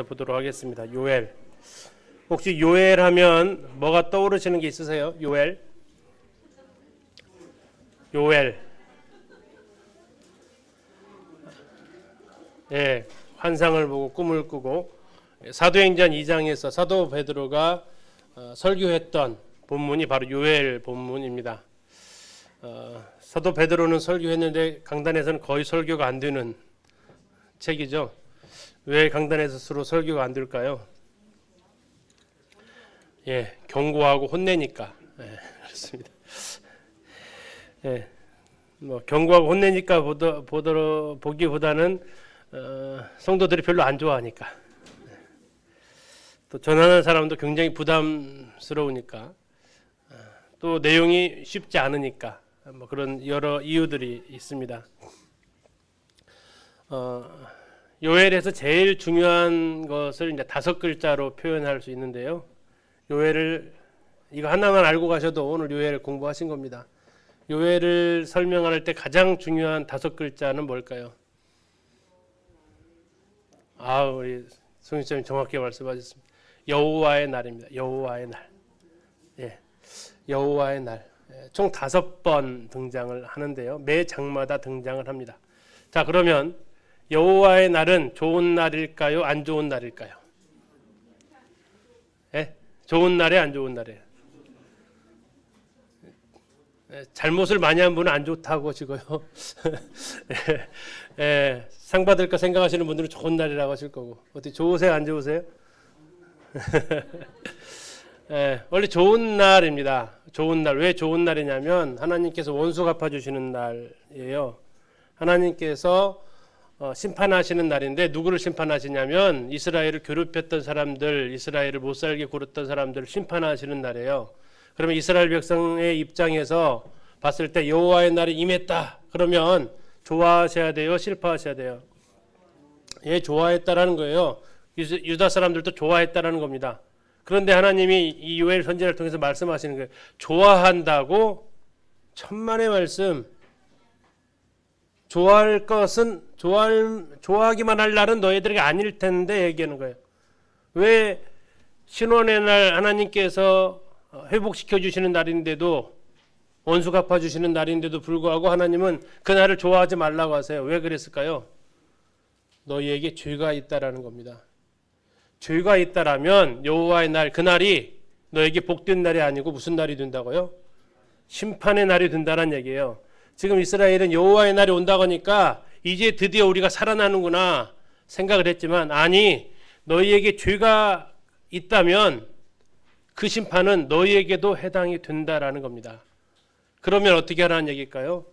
보도록 하겠습니다. 요엘. 혹시 요엘 하면 뭐가 떠오르시는 게 있으세요? 요엘. 요엘. 예, 환상을 보고 꿈을 꾸고 사도행전 2장에서 사도 베드로가 설교했던 본문이 바로 요엘 본문입니다. 사도 베드로는 설교했는데 강단에서는 거의 설교가 안 되는 책이죠. 왜 강단에서 주로 설교가 안 될까요? 예, 경고하고 혼내니까. 예, 그렇습니다. 예, 뭐 경고하고 혼내니까 보기보다는 성도들이 별로 안 좋아하니까. 또 전하는 사람도 굉장히 부담스러우니까. 또 내용이 쉽지 않으니까. 뭐 그런 여러 이유들이 있습니다. 요엘에서 제일 중요한 것을 이제 5글자로 표현할 수 있는데요. 요엘을 이거 하나만 알고 가셔도 오늘 요엘을 공부하신 겁니다. 요엘을 설명할 때 가장 중요한 5글자는 뭘까요? 우리 송희쌤이 정확히 말씀하셨습니다. 여호와의 날입니다. 여호와의 날. 예, 여호와의 날. 총 5번 등장을 하는데요. 매 장마다 등장을 합니다. 자, 그러면 여호와의 날은 좋은 날일까요? 안 좋은 날일까요? 예? 좋은 날이에요? 안 좋은 날이에요? 잘못을 많이 한 분은 안 좋다고 하시고요. 상 받을까 생각하시는 분들은 좋은 날이라고 하실 거고. 어떻게 좋으세요? 안 좋으세요? 원래 좋은 날입니다. 좋은 날. 왜 좋은 날이냐면 하나님께서 원수 갚아주시는 날이에요. 하나님께서 심판하시는 날인데 누구를 심판하시냐면 이스라엘을 괴롭혔던 사람들, 이스라엘을 못살게 굴었던 사람들을 심판하시는 날이에요. 그러면 이스라엘 백성의 입장에서 봤을 때 여호와의 날이 임했다. 그러면 좋아하셔야 돼요? 슬퍼하셔야 돼요? 예, 좋아했다라는 거예요. 유다 사람들도 좋아했다라는 겁니다. 그런데 하나님이 이 요엘 선지자를 통해서 말씀하시는 거예요. 좋아한다고? 천만의 말씀. 좋아할 것은 좋아하기만 할 날은 너희들에게 아닐 텐데 얘기하는 거예요. 왜 신원의 날 하나님께서 회복시켜 주시는 날인데도 원수 갚아 주시는 날인데도 불구하고 하나님은 그 날을 좋아하지 말라고 하세요. 왜 그랬을까요? 너희에게 죄가 있다라는 겁니다. 죄가 있다라면 여호와의 날, 그 날이 너에게 복된 날이 아니고 무슨 날이 된다고요? 심판의 날이 된다는 얘기예요. 지금 이스라엘은 여호와의 날이 온다고 하니까 이제 드디어 우리가 살아나는구나 생각을 했지만 아니, 너희에게 죄가 있다면 그 심판은 너희에게도 해당이 된다라는 겁니다. 그러면 어떻게 하라는 얘기일까요?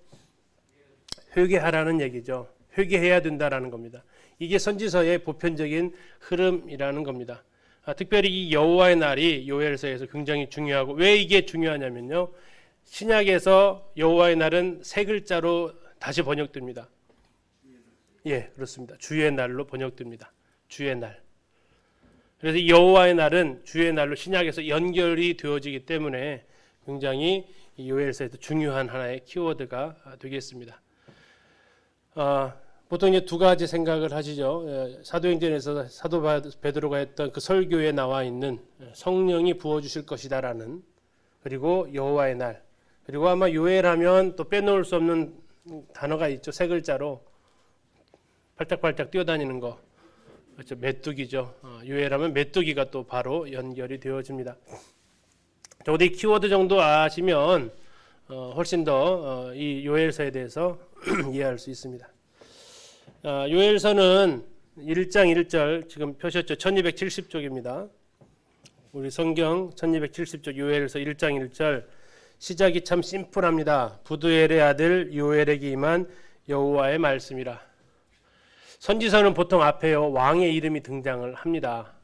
회개하라는 얘기죠. 회개해야 된다라는 겁니다. 이게 선지서의 보편적인 흐름이라는 겁니다. 특별히 이 여호와의 날이 요엘서에서 굉장히 중요하고 왜 이게 중요하냐면요. 신약에서 여호와의 날은 3글자로 다시 번역됩니다. 예, 그렇습니다. 주의 날로 번역됩니다. 주의 날. 그래서 이 여호와의 날은 주의 날로 신약에서 연결이 되어지기 때문에 굉장히 이 요엘서에서 중요한 하나의 키워드가 되겠습니다. 보통 이제 2가지 생각을 하시죠. 사도행전에서 사도 베드로가 했던 그 설교에 나와 있는 성령이 부어주실 것이다라는, 그리고 여호와의 날, 그리고 아마 요엘하면 또 빼놓을 수 없는 단어가 있죠. 3글자로 팔딱팔딱 뛰어다니는 거, 그렇죠. 메뚜기죠. 요엘하면 메뚜기가 또 바로 연결이 되어집니다. 적어도 이 키워드 정도 아시면 훨씬 더 이 요엘서에 대해서 이해할 수 있습니다. 요엘서는 1장 1절 지금 펴셨죠. 1270쪽입니다. 우리 성경 1270쪽 요엘서 1장 1절 시작이 참 심플합니다. 부두엘의 아들 요엘에게 임한 여호와의 말씀이라. 선지서는 보통 앞에요 왕의 이름이 등장을 합니다.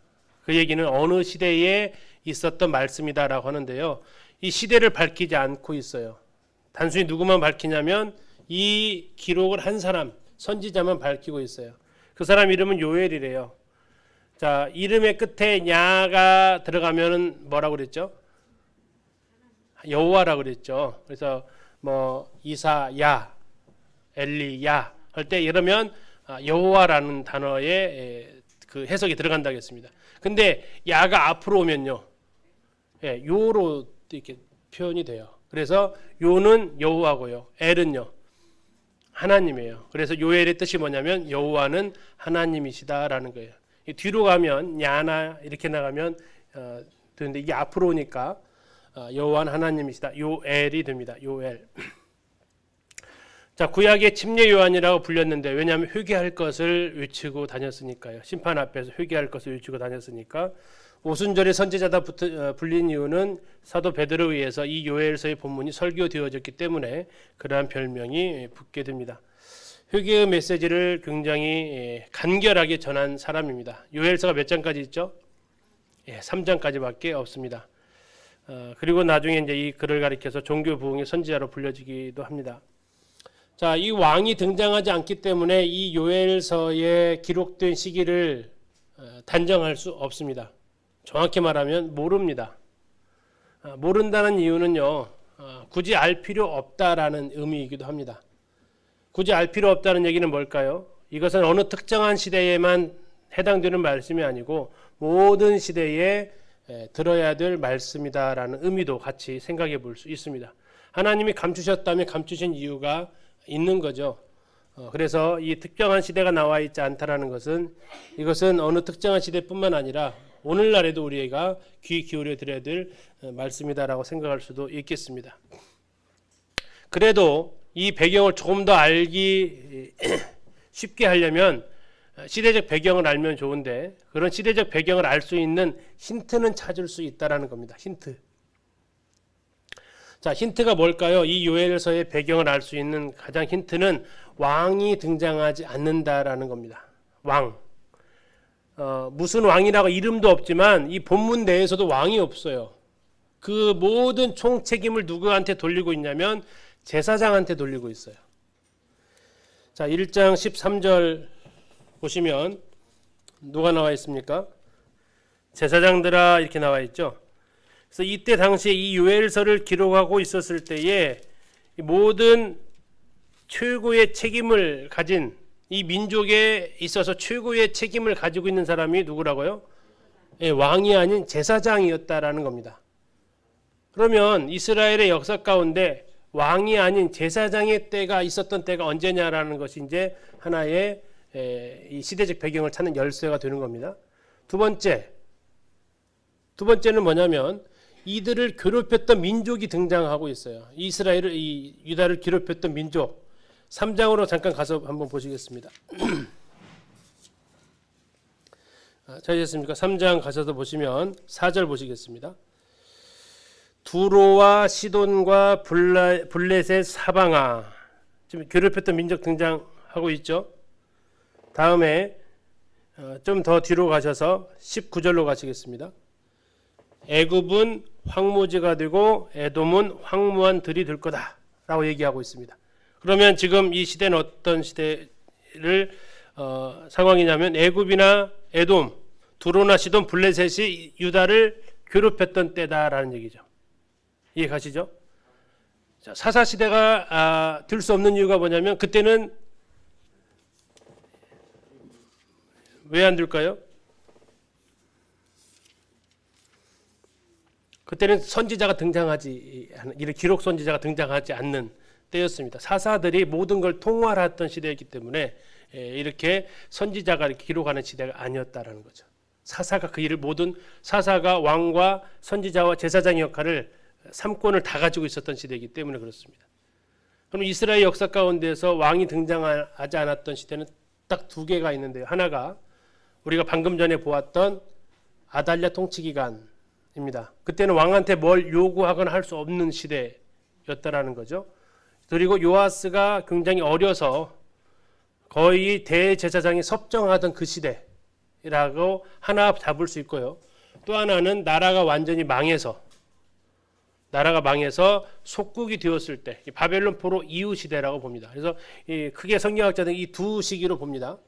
그 얘기는 어느 시대에 있었던 말씀이다라고 하는데요. 이 시대를 밝히지 않고 있어요. 단순히 누구만 밝히냐면 이 기록을 한 사람, 선지자만 밝히고 있어요. 그 사람 이름은 요엘이래요. 자, 이름의 끝에 야가 들어가면은 뭐라고 그랬죠? 여호와라고 그랬죠. 그래서 뭐 이사야, 엘리야 할 때 이러면 여호와라는 단어의 그 해석이 들어간다고 했습니다. 근데 야가 앞으로 오면요. 예, 요로 이렇게 표현이 돼요. 그래서 요는 여호와고요. 엘은요. 하나님이에요. 그래서 요엘의 뜻이 뭐냐면 여호와는 하나님이시다라는 거예요. 뒤로 가면 야나 이렇게 나가면 되는데 이게 앞으로 오니까 여호와는 하나님이시다. 요엘이 됩니다. 요엘. 자, 구약의 침례 요한이라고 불렸는데 왜냐하면 회개할 것을 외치고 다녔으니까요. 심판 앞에서 회개할 것을 외치고 다녔으니까 오순절의 선지자다 불린 이유는 사도 베드로에 의해서 이 요엘서의 본문이 설교되어졌기 때문에 그러한 별명이 붙게 됩니다. 회개의 메시지를 굉장히 간결하게 전한 사람입니다. 요엘서가 몇 장까지 있죠? 3장까지밖에 없습니다. 그리고 나중에 이제 이 글을 가리켜서 종교 부흥의 선지자로 불려지기도 합니다. 자, 이 왕이 등장하지 않기 때문에 이 요엘서에 기록된 시기를 단정할 수 없습니다. 정확히 말하면 모릅니다. 모른다는 이유는요, 굳이 알 필요 없다라는 의미이기도 합니다. 굳이 알 필요 없다는 얘기는 뭘까요? 이것은 어느 특정한 시대에만 해당되는 말씀이 아니고 모든 시대에 들어야 될 말씀이다라는 의미도 같이 생각해 볼 수 있습니다. 하나님이 감추셨다면 감추신 이유가 있는 거죠. 그래서 이 특정한 시대가 나와 있지 않다라는 것은 이것은 어느 특정한 시대뿐만 아니라 오늘날에도 우리가 귀 기울여 드려야 될 말씀이다라고 생각할 수도 있겠습니다. 그래도 이 배경을 조금 더 알기 쉽게 하려면 시대적 배경을 알면 좋은데 그런 시대적 배경을 알 수 있는 힌트는 찾을 수 있다라는 겁니다. 힌트. 자, 힌트가 뭘까요? 이 요엘서의 배경을 알 수 있는 가장 힌트는 왕이 등장하지 않는다라는 겁니다. 왕. 무슨 왕이라고 이름도 없지만 이 본문 내에서도 왕이 없어요. 그 모든 총책임을 누구한테 돌리고 있냐면 제사장한테 돌리고 있어요. 자, 1장 13절 보시면 누가 나와 있습니까? 제사장들아 이렇게 나와 있죠. 그래서 이때 당시에 이 요엘서를 기록하고 있었을 때에 모든 최고의 책임을 가진 이 민족에 있어서 최고의 책임을 가지고 있는 사람이 누구라고요? 왕이 아닌 제사장이었다라는 겁니다. 그러면 이스라엘의 역사 가운데 왕이 아닌 제사장의 때가 있었던 때가 언제냐라는 것이 이제 하나의 이 시대적 배경을 찾는 열쇠가 되는 겁니다. 두 번째는 뭐냐면 이들을 괴롭혔던 민족이 등장하고 있어요. 이스라엘을 이 유다를 괴롭혔던 민족. 3장으로 잠깐 가서 한번 보시겠습니다. 찾으셨습니까? 3장 가셔서 보시면 4절 보시겠습니다. 두로와 시돈과 블레셋 사방아. 지금 괴롭혔던 민족 등장하고 있죠. 다음에 좀 더 뒤로 가셔서 19절로 가시겠습니다. 애굽은 황무지가 되고 에돔은 황무한 들이 될 거다라고 얘기하고 있습니다. 그러면 지금 이 시대는 어떤 시대를 상황이냐면 애굽이나 에돔, 두로나 시돈, 블레셋이 유다를 괴롭혔던 때다라는 얘기죠. 이해 가시죠? 사사 시대가 될 수 없는 이유가 뭐냐면 그때는 왜 안 될까요? 그때는 선지자가 등장하지 이런 기록 선지자가 등장하지 않는 때였습니다. 사사들이 모든 걸 통괄했던 시대였기 때문에 이렇게 선지자가 이렇게 기록하는 시대가 아니었다라는 거죠. 사사가 그 일을 모든 사사가 왕과 선지자와 제사장의 역할을 3권을 다 가지고 있었던 시대이기 때문에 그렇습니다. 그럼 이스라엘 역사 가운데서 왕이 등장하지 않았던 시대는 딱 두 개가 있는데요. 하나가 우리가 방금 전에 보았던 아달랴 통치 기간입니다. 그때는 왕한테 뭘 요구하거나 할 수 없는 시대였다라는 거죠. 그리고 요아스가 굉장히 어려서 거의 대제사장이 섭정하던 그 시대라고 하나 잡을 수 있고요. 또 하나는 나라가 완전히 망해서 속국이 되었을 때 바벨론 포로 이후 시대라고 봅니다. 그래서 크게 성경학자들은 이 두 시기로 봅니다.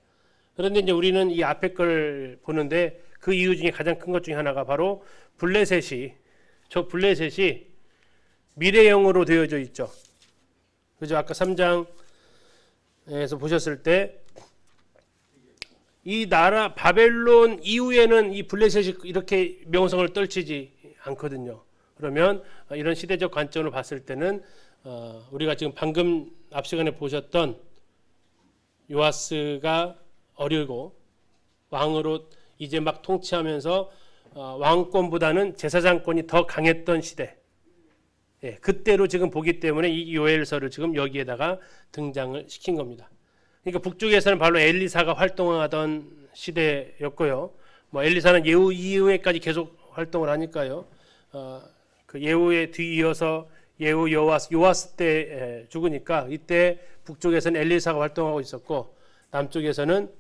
그런데 이제 우리는 이 앞에 걸 보는데 그 이유 중에 가장 큰 것 중에 하나가 바로 블레셋이 미래형으로 되어져 있죠. 그죠? 아까 3장에서 보셨을 때 이 나라 바벨론 이후에는 이 블레셋이 이렇게 명성을 떨치지 않거든요. 그러면 이런 시대적 관점으로 봤을 때는 우리가 지금 방금 앞 시간에 보셨던 요아스가 어리고 왕으로 이제 막 통치하면서 왕권보다는 제사장권이 더 강했던 시대, 그때로 지금 보기 때문에 이 요엘서를 지금 여기에다가 등장을 시킨 겁니다. 그러니까 북쪽에서는 바로 엘리사가 활동하던 시대였고요. 뭐 엘리사는 예후 이후에까지 계속 활동을 하니까요. 그 예후에 뒤이어서 예후 요아스 때 죽으니까 이때 북쪽에서는 엘리사가 활동하고 있었고 남쪽에서는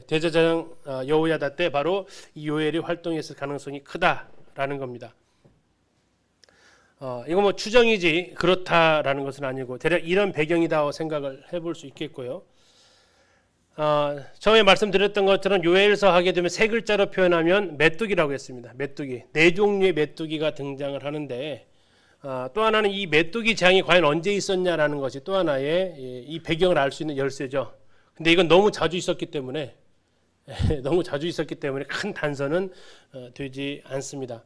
대제사장 여호야다 때 바로 이 요엘이 활동했을 가능성이 크다라는 겁니다. 이거 뭐 추정이지 그렇다라는 것은 아니고 대략 이런 배경이다 생각을 해볼 수 있겠고요. 처음에 말씀드렸던 것처럼 요엘서 하게 되면 세 글자로 표현하면 메뚜기라고 했습니다. 메뚜기, 네 종류의 메뚜기가 등장을 하는데 또 하나는 이 메뚜기 재앙이 과연 언제 있었냐라는 것이 또 하나의 이 배경을 알 수 있는 열쇠죠. 근데 이건 너무 자주 있었기 때문에 큰 단서는 되지 않습니다.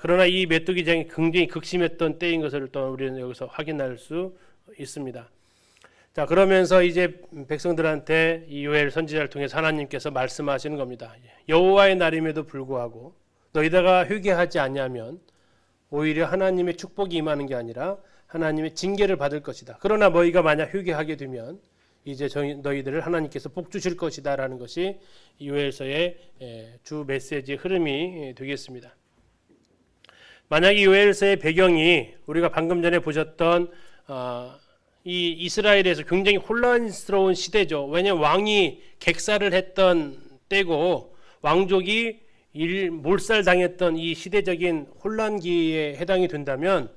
그러나 이 메뚜기 재앙이 굉장히 극심했던 때인 것을 또 우리는 여기서 확인할 수 있습니다. 자, 그러면서 이제 백성들한테 이 요엘 선지자를 통해서 하나님께서 말씀하시는 겁니다. 여호와의 날임에도 불구하고 너희다가 회개하지 아니하면 오히려 하나님의 축복이 임하는 게 아니라 하나님의 징계를 받을 것이다. 그러나 너희가 만약 회개하게 되면 이제 너희들을 하나님께서 복 주실 것이다라는 것이 요엘서의 주 메시지의 흐름이 되겠습니다. 만약 이 요엘서의 배경이 우리가 방금 전에 보셨던 이 이스라엘에서 굉장히 혼란스러운 시대죠. 왜냐하면 왕이 객사를 했던 때고 왕족이 몰살당했던 이 시대적인 혼란기에 해당이 된다면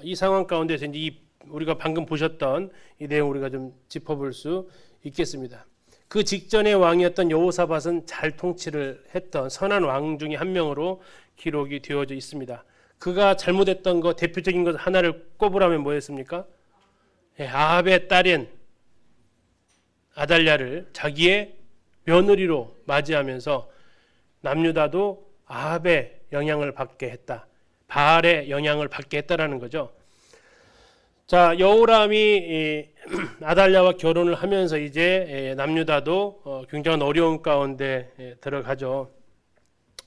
이 상황 가운데서 이제 우리가 방금 보셨던 이 내용 우리가 좀 짚어볼 수 있겠습니다. 그 직전의 왕이었던 여호사밧은 잘 통치를 했던 선한 왕 중에 한 명으로 기록이 되어져 있습니다. 그가 잘못했던 것 대표적인 것 하나를 꼽으라면 뭐였습니까? 아합의 딸인 아달랴를 자기의 며느리로 맞이하면서 남유다도 아합의 영향을 받게 했다. 바알의 영향을 받게 했다라는 거죠. 자, 여호람이 아달랴와 결혼을 하면서 이제 남유다도 굉장한 어려운 가운데 들어가죠.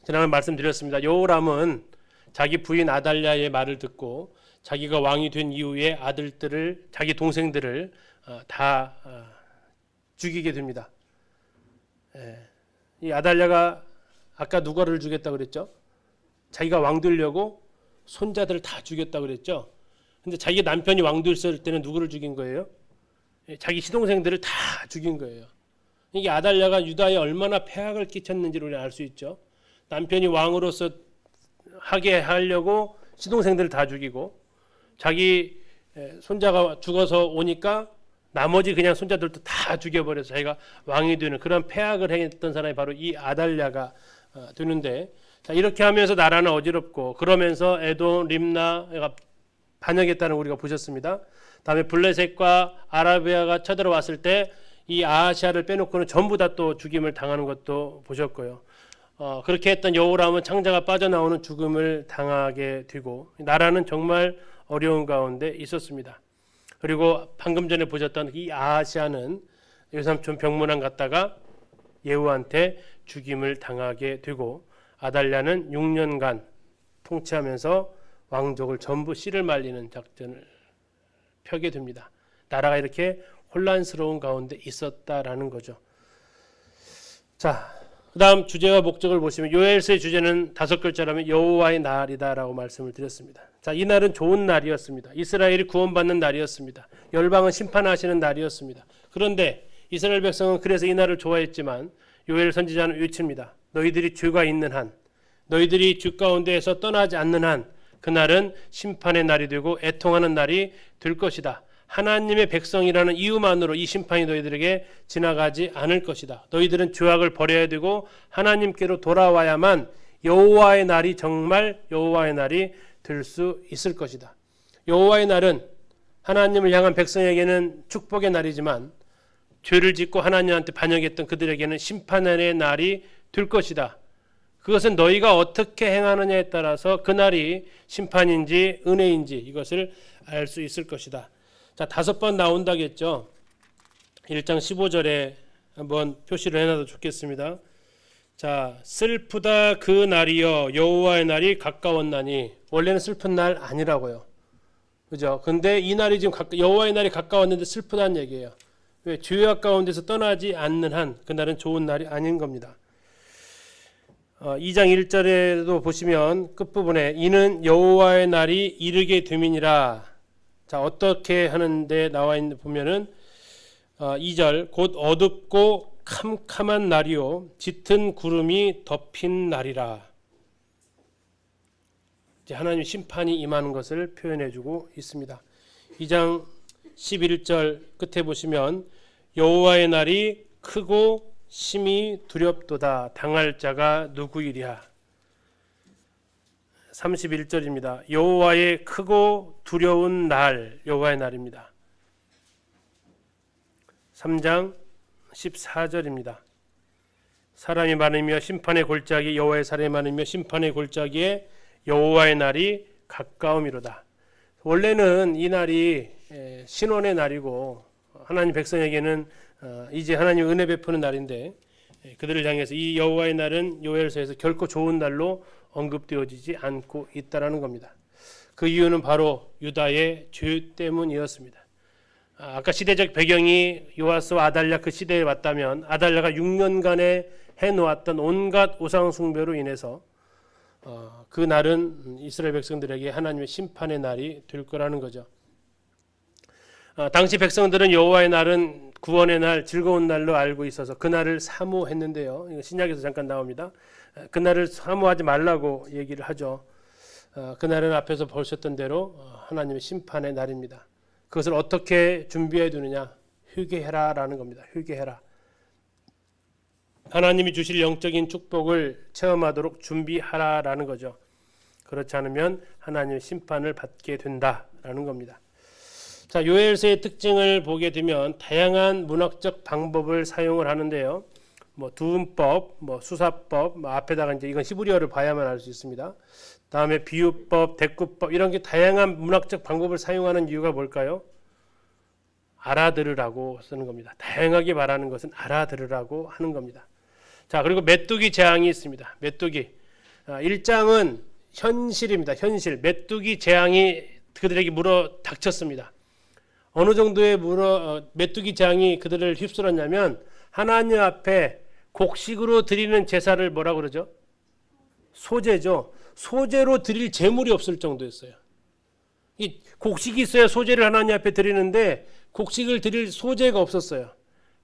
지난번에 말씀드렸습니다. 여호람은 자기 부인 아달랴의 말을 듣고 자기가 왕이 된 이후에 아들들을 자기 동생들을 다 죽이게 됩니다. 이 아달랴가 아까 누구를 죽였다고 그랬죠? 자기가 왕 되려고 손자들을 다 죽였다고 그랬죠? 근데 자기 남편이 왕 됐을 때는 누구를 죽인 거예요? 자기 시동생들을 다 죽인 거예요. 이게 아달랴가 유다에 얼마나 폐악을 끼쳤는지를 우리는 알 수 있죠. 남편이 왕으로서 하게 하려고 시동생들을 다 죽이고 자기 손자가 죽어서 오니까 나머지 그냥 손자들도 다 죽여버려서 자기가 왕이 되는 그런 폐악을 행했던 사람이 바로 이 아달랴가 되는데, 자, 이렇게 하면서 나라는 어지럽고 그러면서 에돔, 림나가 반역했다는 우리가 보셨습니다. 다음에 블레셋과 아라비아가 쳐들어왔을 때 이 아하시아를 빼놓고는 전부 다 또 죽임을 당하는 것도 보셨고요. 그렇게 했던 여호람은 창자가 빠져나오는 죽음을 당하게 되고 나라는 정말 어려운 가운데 있었습니다. 그리고 방금 전에 보셨던 이 아하시아는 요삼촌 병문안 갔다가 예후한테 죽임을 당하게 되고 아달랴는 6년간 통치하면서 왕족을 전부 씨를 말리는 작전을 펴게 됩니다. 나라가 이렇게 혼란스러운 가운데 있었다라는 거죠. 자, 그 다음 주제와 목적을 보시면 요엘서의 주제는 5글자라면 여호와의 날이다라고 말씀을 드렸습니다. 자, 이 날은 좋은 날이었습니다. 이스라엘이 구원받는 날이었습니다. 열방은 심판하시는 날이었습니다. 그런데 이스라엘 백성은 그래서 이 날을 좋아했지만 요엘 선지자는 외칩니다. 너희들이 죄가 있는 한, 너희들이 죄 가운데에서 떠나지 않는 한 그날은 심판의 날이 되고 애통하는 날이 될 것이다. 하나님의 백성이라는 이유만으로 이 심판이 너희들에게 지나가지 않을 것이다. 너희들은 죄악을 버려야 되고 하나님께로 돌아와야만 여호와의 날이 정말 여호와의 날이 될 수 있을 것이다. 여호와의 날은 하나님을 향한 백성에게는 축복의 날이지만 죄를 짓고 하나님한테 반역했던 그들에게는 심판의 날이 될 것이다. 그것은 너희가 어떻게 행하느냐에 따라서 그날이 심판인지 은혜인지 이것을 알 수 있을 것이다. 자, 5번 나온다겠죠. 1장 15절에 한번 표시를 해놔도 좋겠습니다. 자, 슬프다 그 날이여 여호와의 날이 가까웠나니. 원래는 슬픈 날 아니라고요. 그죠? 근데 이 날이 지금 여호와의 날이 가까웠는데 슬프다는 얘기예요. 왜? 죄악 가운데서 떠나지 않는 한 그날은 좋은 날이 아닌 겁니다. 2장 1절에도 보시면 끝부분에 이는 여호와의 날이 이르게 됨이니라. 자, 어떻게 하는데 나와 있는 보면은 2절 곧 어둡고 캄캄한 날이요 짙은 구름이 덮인 날이라. 이제 하나님의 심판이 임하는 것을 표현해주고 있습니다. 2장 11절 끝에 보시면 여호와의 날이 크고 심히 두렵도다. 당할 자가 누구이랴. 31절입니다. 여호와의 크고 두려운 날, 여호와의 날입니다. 3장 14절입니다. 사람이 많으며 심판의 골짜기 여호와의 사람이 많으며 심판의 골짜기에 여호와의 날이 가까움이로다. 원래는 이 날이 신원의 날이고 하나님 백성에게는 이제 하나님 은혜 베푸는 날인데 그들을 향해서 이 여호와의 날은 요엘서에서 결코 좋은 날로 언급되어지지 않고 있다라는 겁니다. 그 이유는 바로 유다의 죄 때문이었습니다. 아까 시대적 배경이 요아스와 아달랴 그 시대에 왔다면 아달랴가 6년간에 해놓았던 온갖 우상 숭배로 인해서 그 날은 이스라엘 백성들에게 하나님의 심판의 날이 될 거라는 거죠. 당시 백성들은 여호와의 날은 구원의 날, 즐거운 날로 알고 있어서 그 날을 사모했는데요. 이거 신약에서 잠깐 나옵니다. 그 날을 사모하지 말라고 얘기를 하죠. 그 날은 앞에서 보셨던 대로 하나님의 심판의 날입니다. 그것을 어떻게 준비해 두느냐? 회개해라라는 겁니다. 회개해라. 하나님이 주실 영적인 축복을 체험하도록 준비하라라는 거죠. 그렇지 않으면 하나님의 심판을 받게 된다라는 겁니다. 자, 요엘서의 특징을 보게 되면 다양한 문학적 방법을 사용을 하는데요. 두음법, 수사법, 앞에다가 이제 이건 히브리어를 봐야만 알 수 있습니다. 다음에 비유법, 대꾸법 이런 게 다양한 문학적 방법을 사용하는 이유가 뭘까요? 알아들으라고 쓰는 겁니다. 다양하게 말하는 것은 알아들으라고 하는 겁니다. 자, 그리고 메뚜기 재앙이 있습니다. 메뚜기. 1장은 현실입니다. 현실. 메뚜기 재앙이 그들에게 물어 닥쳤습니다. 어느 정도의 메뚜기 재앙이 그들을 휩쓸었냐면 하나님 앞에 곡식으로 드리는 제사를 뭐라고 그러죠? 소제죠. 소제로 드릴 제물이 없을 정도였어요. 이 곡식이 있어야 소제를 하나님 앞에 드리는데 곡식을 드릴 소제가 없었어요.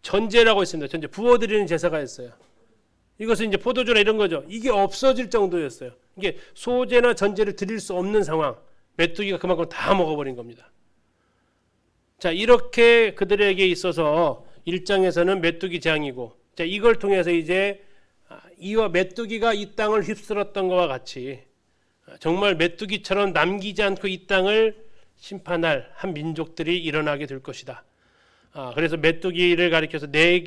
전제라고 있습니다. 전제 부어드리는 제사가 있어요. 이것은 이제 포도주나 이런 거죠. 이게 없어질 정도였어요. 이게 소제나 전제를 드릴 수 없는 상황. 메뚜기가 그만큼 다 먹어버린 겁니다. 자, 이렇게 그들에게 있어서 1장에서는 메뚜기 재앙이고, 자, 이걸 통해서 이제 이와 메뚜기가 이 땅을 휩쓸었던 것과 같이 정말 메뚜기처럼 남기지 않고 이 땅을 심판할 한 민족들이 일어나게 될 것이다. 그래서 메뚜기를 가리켜서 네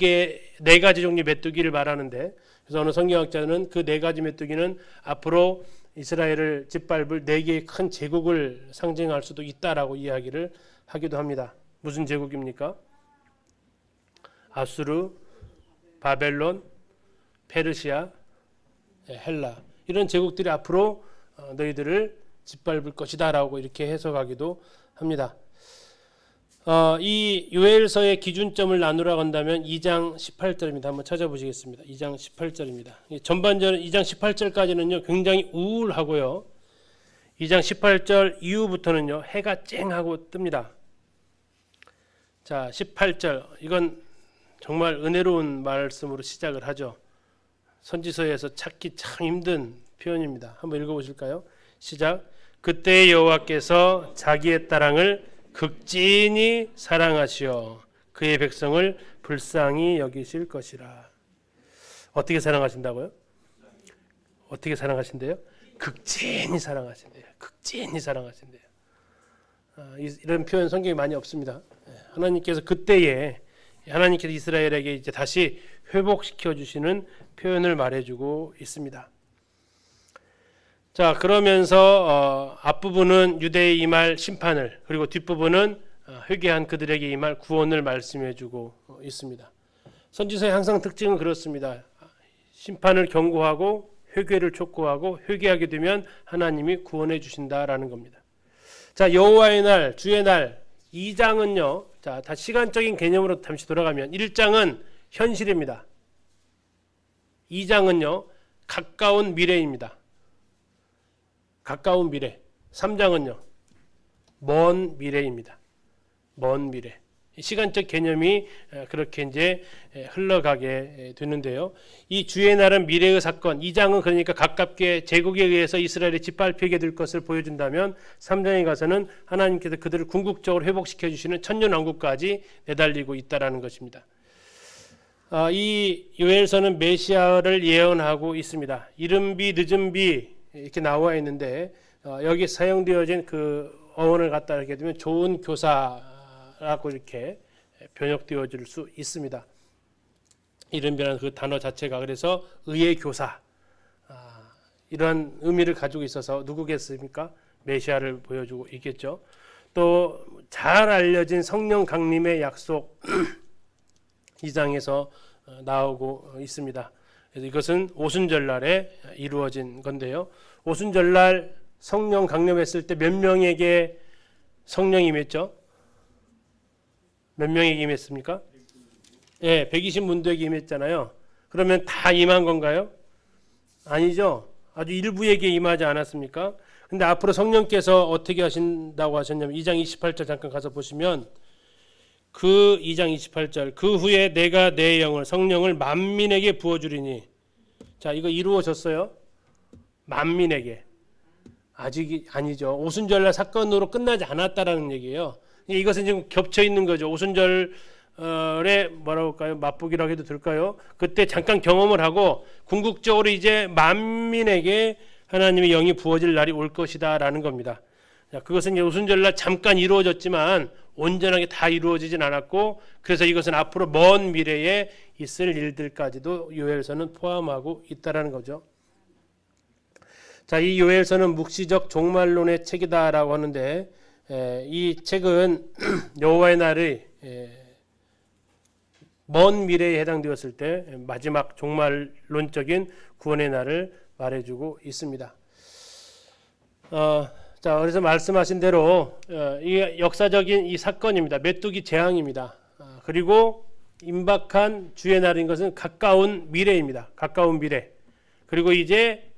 가지 종류의 메뚜기를 말하는데, 그래서 어느 성경학자는 그 4가지 메뚜기는 앞으로 이스라엘을 짓밟을 4개의 큰 제국을 상징할 수도 있다라고 이야기를 하기도 합니다. 무슨 제국입니까? 아수르, 바벨론, 페르시아, 헬라 이런 제국들이 앞으로 너희들을 짓밟을 것이다 라고 이렇게 해석하기도 합니다. 이 요엘서의 기준점을 나누라고 한다면 2장 18절입니다. 한번 찾아보시겠습니다. 2장 18절입니다. 전반전 2장 18절까지는요 굉장히 우울하고요. 2장 18절 이후부터는요 해가 쨍하고 뜹니다. 자, 18절 이건 정말 은혜로운 말씀으로 시작을 하죠. 선지서에서 찾기 참 힘든 표현입니다. 한번 읽어보실까요? 시작. 그때 여호와께서 자기의 따랑을 극진히 사랑하시어 그의 백성을 불쌍히 여기실 것이라. 어떻게 사랑하신다고요? 어떻게 사랑하신대요? 극진히 사랑하신대요. 극진히 사랑하신대요. 이런 표현 성경에 많이 없습니다. 하나님께서 그때에 하나님께서 이스라엘에게 이제 다시 회복시켜 주시는 표현을 말해주고 있습니다. 자, 그러면서 앞부분은 유대에 임할 심판을, 그리고 뒷부분은 회개한 그들에게 임할 구원을 말씀해주고 있습니다. 선지서의 항상 특징은 그렇습니다. 심판을 경고하고 회개를 촉구하고 회개하게 되면 하나님이 구원해 주신다라는 겁니다. 자, 여호와의 날, 주의 날 2장은요. 자, 다 시간적인 개념으로 잠시 돌아가면 1장은 현실입니다. 2장은요. 가까운 미래입니다. 가까운 미래. 3장은요. 먼 미래입니다. 먼 미래. 시간적 개념이 그렇게 이제 흘러가게 되는데요. 이 주의 날은 미래의 사건, 2장은 그러니까 가깝게 제국에 의해서 이스라엘이 짓밟히게 될 것을 보여준다면 3장에 가서는 하나님께서 그들을 궁극적으로 회복시켜 주시는 천년왕국까지 내달리고 있다라는 것입니다. 이 요엘서는 메시아를 예언하고 있습니다. 이른비 늦은비 이렇게 나와 있는데 여기 사용되어진 그 어원을 갖다 이렇게 되면 좋은 교사라고 이렇게 번역되어질 수 있습니다. 이른비라는 그 단어 자체가 그래서 의의 교사 이런 의미를 가지고 있어서 누구겠습니까? 메시아를 보여주고 있겠죠. 또 잘 알려진 성령 강림의 약속 2장에서 나오고 있습니다. 그래서 이것은 오순절날에 이루어진 건데요. 오순절날 성령 강림했을 때 몇 명에게 성령이 임했죠? 몇 명에게 임했습니까? 예, 120문도에게 임했잖아요. 그러면 다 임한 건가요? 아니죠. 아주 일부에게 임하지 않았습니까? 근데 앞으로 성령께서 어떻게 하신다고 하셨냐면 2장 28절 잠깐 가서 보시면 그 2장 28절 그 후에 내가 내 영을 성령을 만민에게 부어주리니 자 이거 이루어졌어요? 만민에게 아직 아니죠. 오순절날 사건으로 끝나지 않았다라는 얘기예요. 이것은 지금 겹쳐 있는 거죠. 오순절에 뭐라고 할까요? 맛보기라고 해도 될까요? 그때 잠깐 경험을 하고 궁극적으로 이제 만민에게 하나님의 영이 부어질 날이 올 것이다라는 겁니다. 자, 그것은 이제 오순절날 잠깐 이루어졌지만 온전하게 다 이루어지진 않았고 그래서 이것은 앞으로 먼 미래에 있을 일들까지도 요엘서는 포함하고 있다라는 거죠. 자, 이 요엘서는 묵시적 종말론의 책이다라고 하는데 이 책은 여호와의 날의 먼 미래에 해당되었을 때 마지막 종말론적인 구원의 날을 말해주고 있습니다. 자, 그래서 말씀하신 대로 이 역사적인 이 사건입니다. 메뚜기 재앙입니다. 그리고 임박한 주의 날인 것은 가까운 미래입니다. 가까운 미래. 그리고 이제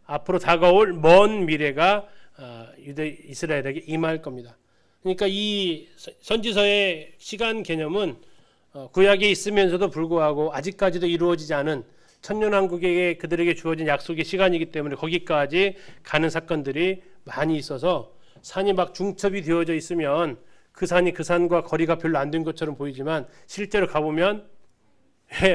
앞으로 다가올 먼 미래가 유대 이스라엘에게 임할 겁니다. 그러니까 이 선지서의 시간 개념은 구약에 있으면서도 불구하고 아직까지도 이루어지지 않은 천년왕국에게 그들에게 주어진 약속의 시간이기 때문에 거기까지 가는 사건들이 많이 있어서 산이 막 중첩이 되어져 있으면 그 산이 그 산과 거리가 별로 안 된 것처럼 보이지만 실제로 가보면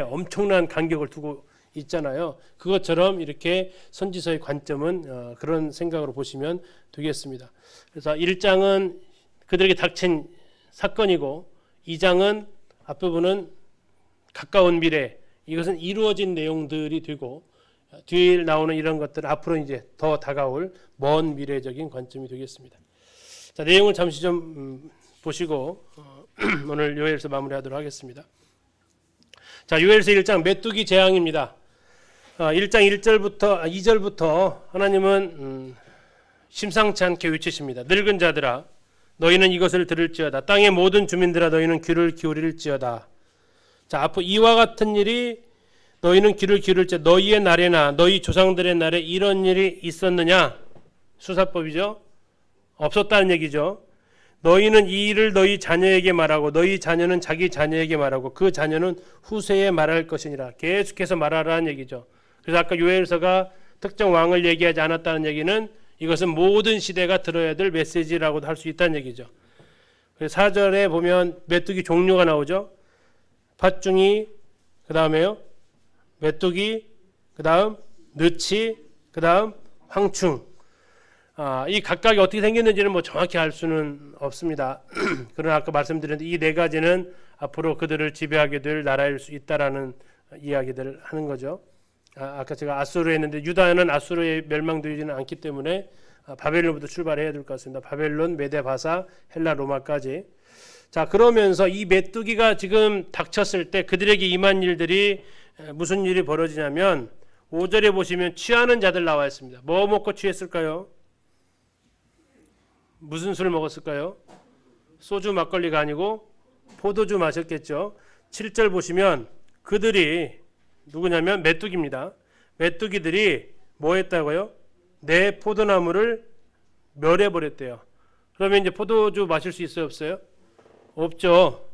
엄청난 간격을 두고 있잖아요. 그것처럼 이렇게 선지서의 관점은 그런 생각으로 보시면 되겠습니다. 그래서 1장은 그들에게 닥친 사건이고 2장은 앞부분은 가까운 미래 이것은 이루어진 내용들이 되고 뒤에 나오는 이런 것들 앞으로 이제 더 다가올 먼 미래적인 관점이 되겠습니다. 자, 내용을 잠시 좀 보시고 오늘 요엘서 마무리하도록 하겠습니다. 자, 요엘서 1장 메뚜기 재앙입니다. 1장 2절부터 하나님은 심상치 않게 외치십니다. 늙은 자들아 너희는 이것을 들을지어다. 땅의 모든 주민들아 너희는 귀를 기울일지어다. 자, 앞으로 이와 같은 일이 너희는 귀를 기울일지어다. 너희의 날에나 너희 조상들의 날에 이런 일이 있었느냐? 수사법이죠. 없었다는 얘기죠. 너희는 이 일을 너희 자녀에게 말하고 너희 자녀는 자기 자녀에게 말하고 그 자녀는 후세에 말할 것이니라. 계속해서 말하라는 얘기죠. 그래서 아까 요엘서가 특정 왕을 얘기하지 않았다는 얘기는 이것은 모든 시대가 들어야 될 메시지라고도 할 수 있다는 얘기죠. 그래서 4절에 보면 메뚜기 종류가 나오죠. 팥중이, 그 다음에요 메뚜기, 그 다음 느치, 그 다음 황충. 이 각각이 어떻게 생겼는지는 뭐 정확히 알 수는 없습니다. 그러나 아까 말씀드렸는데 이 네 가지는 앞으로 그들을 지배하게 될 나라일 수 있다라는 이야기들을 하는 거죠. 아까 제가 아수르 했는데 유다는 아수르에 멸망되지는 않기 때문에 바벨론부터 출발해야 될 것 같습니다. 바벨론, 메데, 바사, 헬라, 로마까지. 자, 그러면서 이 메뚜기가 지금 닥쳤을 때 그들에게 임한 일들이 무슨 일이 벌어지냐면 5절에 보시면 취하는 자들 나와 있습니다. 뭐 먹고 취했을까요? 무슨 술 먹었을까요? 소주 막걸리가 아니고 포도주 마셨겠죠. 7절 보시면 그들이 누구냐면 메뚜기입니다. 메뚜기들이 뭐 했다고요? 내 포도나무를 멸해버렸대요. 그러면 이제 포도주 마실 수 있어요? 없어요? 없죠.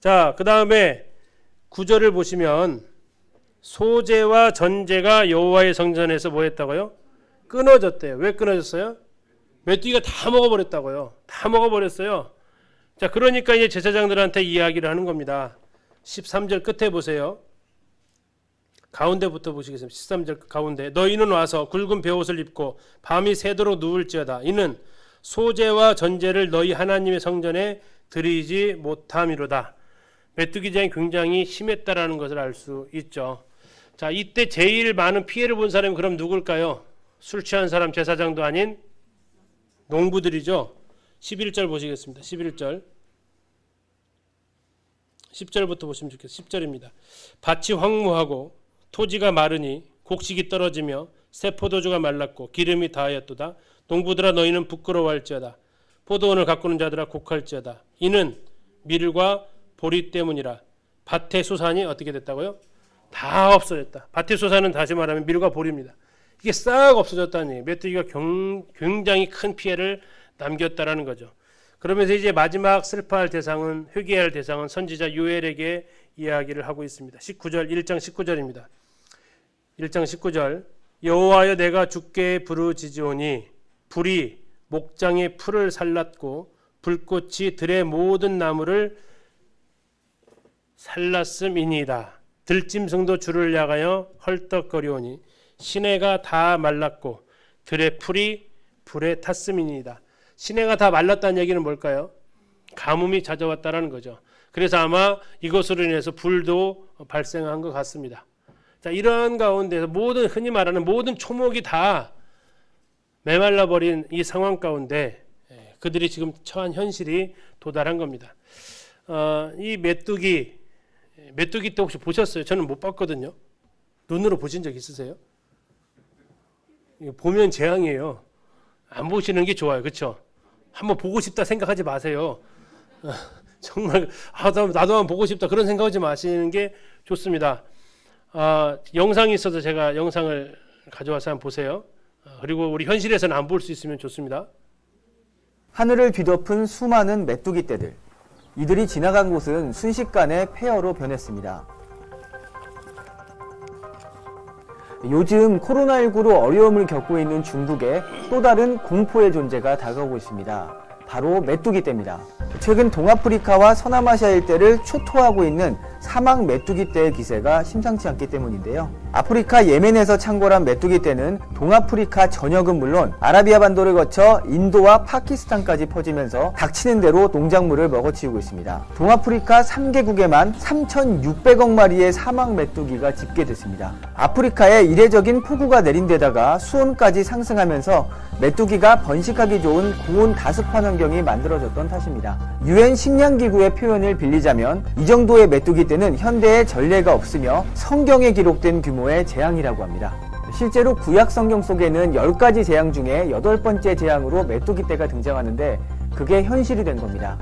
자, 그 다음에 9절을 보시면 소재와 전제가 여호와의 성전에서 뭐 했다고요? 끊어졌대요. 왜 끊어졌어요? 메뚜기가 다 먹어버렸다고요. 다 먹어버렸어요. 자, 그러니까 이제 제사장들한테 이야기를 하는 겁니다. 13절 끝에 보세요. 가운데부터 보시겠습니다. 13절 가운데. 너희는 와서 굵은 베옷을 입고 밤이 새도록 누울지어다. 이는 소재와 전제를 너희 하나님의 성전에 드리지 못함이로다. 메뚜기장이 굉장히 심했다라는 것을 알 수 있죠. 자, 이때 제일 많은 피해를 본 사람이 그럼 누굴까요? 술 취한 사람, 제사장도 아닌 농부들이죠. 11절 보시겠습니다. 11절. 10절부터 보시면 좋겠습니다. 10절입니다. 밭이 황무하고 토지가 마르니 곡식이 떨어지며 새 포도주가 말랐고 기름이 다하였도다. 농부들아 너희는 부끄러워할지어다. 포도원을 가꾸는 자들아 곡할지어다. 이는 밀과 보리 때문이라. 밭의 소산이 어떻게 됐다고요? 다 없어졌다. 밭의 소산은 다시 말하면 밀과 보리입니다. 이게 싹 없어졌다니 메뚜기가 굉장히 큰 피해를 남겼다라는 거죠. 그러면서 이제 마지막 슬퍼할 대상은 회개할 대상은 선지자 요엘에게 이야기를 하고 있습니다. 19절 1장 19절입니다. 1장 19절 여호와여 내가 주께 부르짖으오니 불이 목장의 풀을 살랐고 불꽃이 들의 모든 나무를 살랐음이니이다. 들짐승도 주를 향하여 헐떡거리오니 시내가 다 말랐고 들의 풀이 불에 탔음이니이다. 시내가 다 말랐다는 얘기는 뭘까요? 가뭄이 찾아왔다는 거죠. 그래서 아마 이것으로 인해서 불도 발생한 것 같습니다. 자, 이런 가운데서 흔히 말하는 모든 초목이 다 메말라 버린 이 상황 가운데 그들이 지금 처한 현실이 도달한 겁니다. 이 메뚜기 때 혹시 보셨어요? 저는 못 봤거든요. 눈으로 보신 적 있으세요? 보면 재앙이에요. 안 보시는 게 좋아요. 그렇죠? 한번 보고 싶다 생각하지 마세요. 정말 나도 한번 보고 싶다 그런 생각하지 마시는 게 좋습니다. 영상이 있어서 제가 영상을 가져와서 한번 보세요. 그리고 우리 현실에서는 안 볼 수 있으면 좋습니다. 하늘을 뒤덮은 수많은 메뚜기 떼들. 이들이 지나간 곳은 순식간에 폐허로 변했습니다. 요즘 코로나19로 어려움을 겪고 있는 중국에 또 다른 공포의 존재가 다가오고 있습니다. 바로 메뚜기 떼입니다. 최근 동아프리카와 서남아시아 일대를 초토화하고 있는 사막 메뚜기 떼의 기세가 심상치 않기 때문인데요. 아프리카 예멘에서 창궐한 메뚜기 떼는 동아프리카 전역은 물론 아라비아 반도를 거쳐 인도와 파키스탄까지 퍼지면서 닥치는 대로 농작물을 먹어치우고 있습니다. 동아프리카 3개국에만 3,600억 마리의 사막 메뚜기가 집계됐습니다. 아프리카에 이례적인 폭우가 내린 데다가 수온까지 상승하면서 메뚜기가 번식하기 좋은 고온 다습한 환경이 만들어졌던 탓입니다. UN 식량기구의 표현을 빌리자면 이 정도의 메뚜기 떼는 현대에 전례가 없으며 성경에 기록된 규모의 재앙이라고 합니다. 실제로 구약 성경 속에는 10가지 재앙 중에 8번째 재앙으로 메뚜기 떼가 등장하는데 그게 현실이 된 겁니다.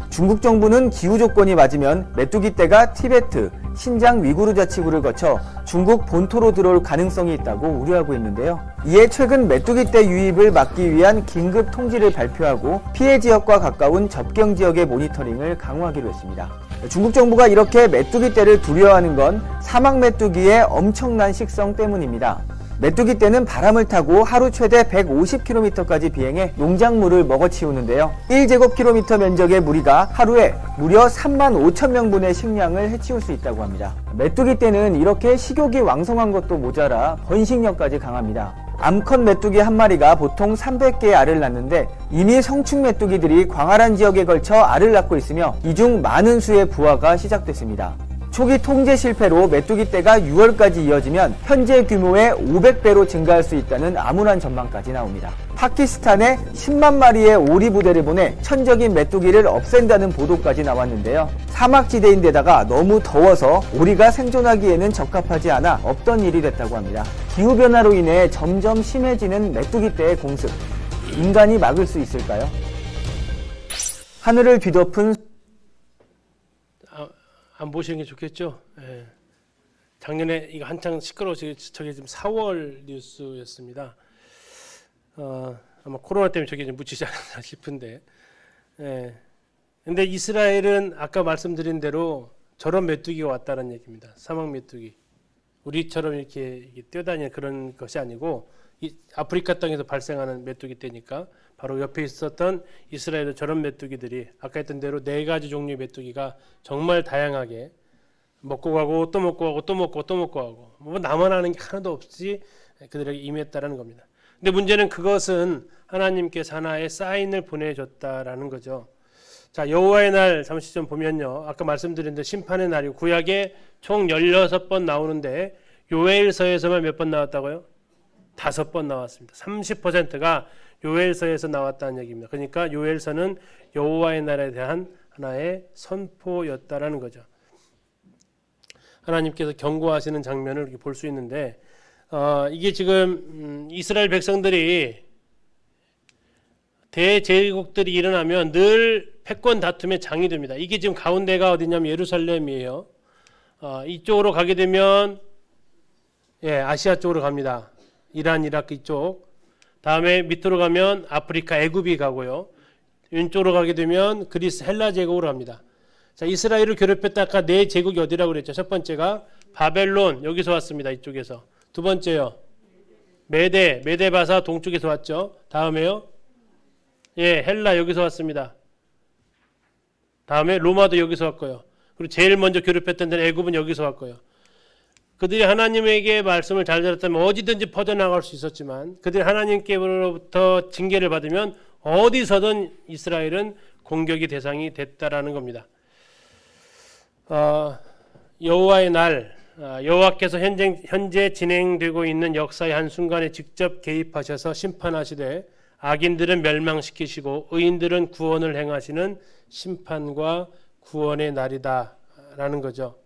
중국 정부는 기후 조건이 맞으면 메뚜기 떼가 티베트, 신장 위구르 자치구를 거쳐 중국 본토로 들어올 가능성이 있다고 우려하고 있는데요. 이에 최근 메뚜기 떼 유입을 막기 위한 긴급 통지를 발표하고 피해 지역과 가까운 접경 지역의 모니터링을 강화하기로 했습니다. 중국 정부가 이렇게 메뚜기 떼를 두려워하는 건 사막 메뚜기의 엄청난 식성 때문입니다. 메뚜기 떼는 바람을 타고 하루 최대 150km까지 비행해 농작물을 먹어치우는데요. 1제곱킬로미터 면적의 무리가 하루에 무려 35,000명분의 식량을 해치울 수 있다고 합니다. 메뚜기 떼는 이렇게 식욕이 왕성한 것도 모자라 번식력까지 강합니다. 암컷 메뚜기 한 마리가 보통 300개의 알을 낳는데 이미 성충 메뚜기들이 광활한 지역에 걸쳐 알을 낳고 있으며 이 중 많은 수의 부화가 시작됐습니다. 초기 통제 실패로 메뚜기 떼가 6월까지 이어지면 현재 규모의 500배로 증가할 수 있다는 암울한 전망까지 나옵니다. 파키스탄에 10만 마리의 오리 부대를 보내 천적인 메뚜기를 없앤다는 보도까지 나왔는데요. 사막지대인데다가 너무 더워서 오리가 생존하기에는 적합하지 않아 없던 일이 됐다고 합니다. 기후변화로 인해 점점 심해지는 메뚜기 떼의 공습. 인간이 막을 수 있을까요? 하늘을 뒤덮은 안 보시는 게 좋겠죠. 예. 작년에 이거 한창 시끄러워서 저게 지금 4월 뉴스였습니다. 아마 코로나 때문에 저게 좀 묻히지 않았나 싶은데. 예. 근데 이스라엘은 아까 말씀드린 대로 저런 메뚜기가 왔다는 얘기입니다. 사막 메뚜기. 우리처럼 이렇게 뛰어다니는 그런 것이 아니고 이 아프리카 땅에서 발생하는 메뚜기 떼니까 바로 옆에 있었던 이스라엘의 저런 메뚜기들이 아까 했던 대로 4가지 종류의 메뚜기가 정말 다양하게 먹고 가고 또 먹고 가고 또 먹고 또 먹고 가고 뭐 나만 하는 게 하나도 없이 그들에게 임했다라는 겁니다. 근데 문제는 그것은 하나님께서 하나의 사인을 보내줬다라는 거죠. 자, 여호와의 날 잠시 좀 보면요. 아까 말씀드린 대로 심판의 날이고 구약에 총 16번 나오는데 요엘서에서만 몇 번 나왔다고요? 5번 나왔습니다. 30%가 요엘서에서 나왔다는 얘기입니다. 그러니까 요엘서는 여호와의 날에 대한 하나의 선포였다라는 거죠. 하나님께서 경고하시는 장면을 이렇게 볼 수 있는데 이게 지금 이스라엘 백성들이 대제국들이 일어나면 늘 패권 다툼의 장이 됩니다. 이게 지금 가운데가 어디냐면 예루살렘이에요. 이쪽으로 가게 되면 아시아 쪽으로 갑니다. 이란, 이라크 이쪽. 다음에 밑으로 가면 아프리카, 애굽이 가고요. 왼쪽으로 가게 되면 그리스, 헬라 제국으로 갑니다. 자, 이스라엘을 괴롭혔다 아까 4제국이 어디라고 그랬죠? 첫 번째가 바벨론, 여기서 왔습니다. 이쪽에서. 두 번째요. 메데바사 동쪽에서 왔죠. 다음에요. 헬라 여기서 왔습니다. 다음에 로마도 여기서 왔고요. 그리고 제일 먼저 괴롭혔던 데는 애굽은 여기서 왔고요. 그들이 하나님에게 말씀을 잘 들었다면 어디든지 퍼져나갈 수 있었지만 그들이 하나님께로부터 징계를 받으면 어디서든 이스라엘은 공격의 대상이 됐다라는 겁니다. 여호와의 날, 여호와께서 현재 진행되고 있는 역사의 한순간에 직접 개입하셔서 심판하시되 악인들은 멸망시키시고 의인들은 구원을 행하시는 심판과 구원의 날이다라는 거죠.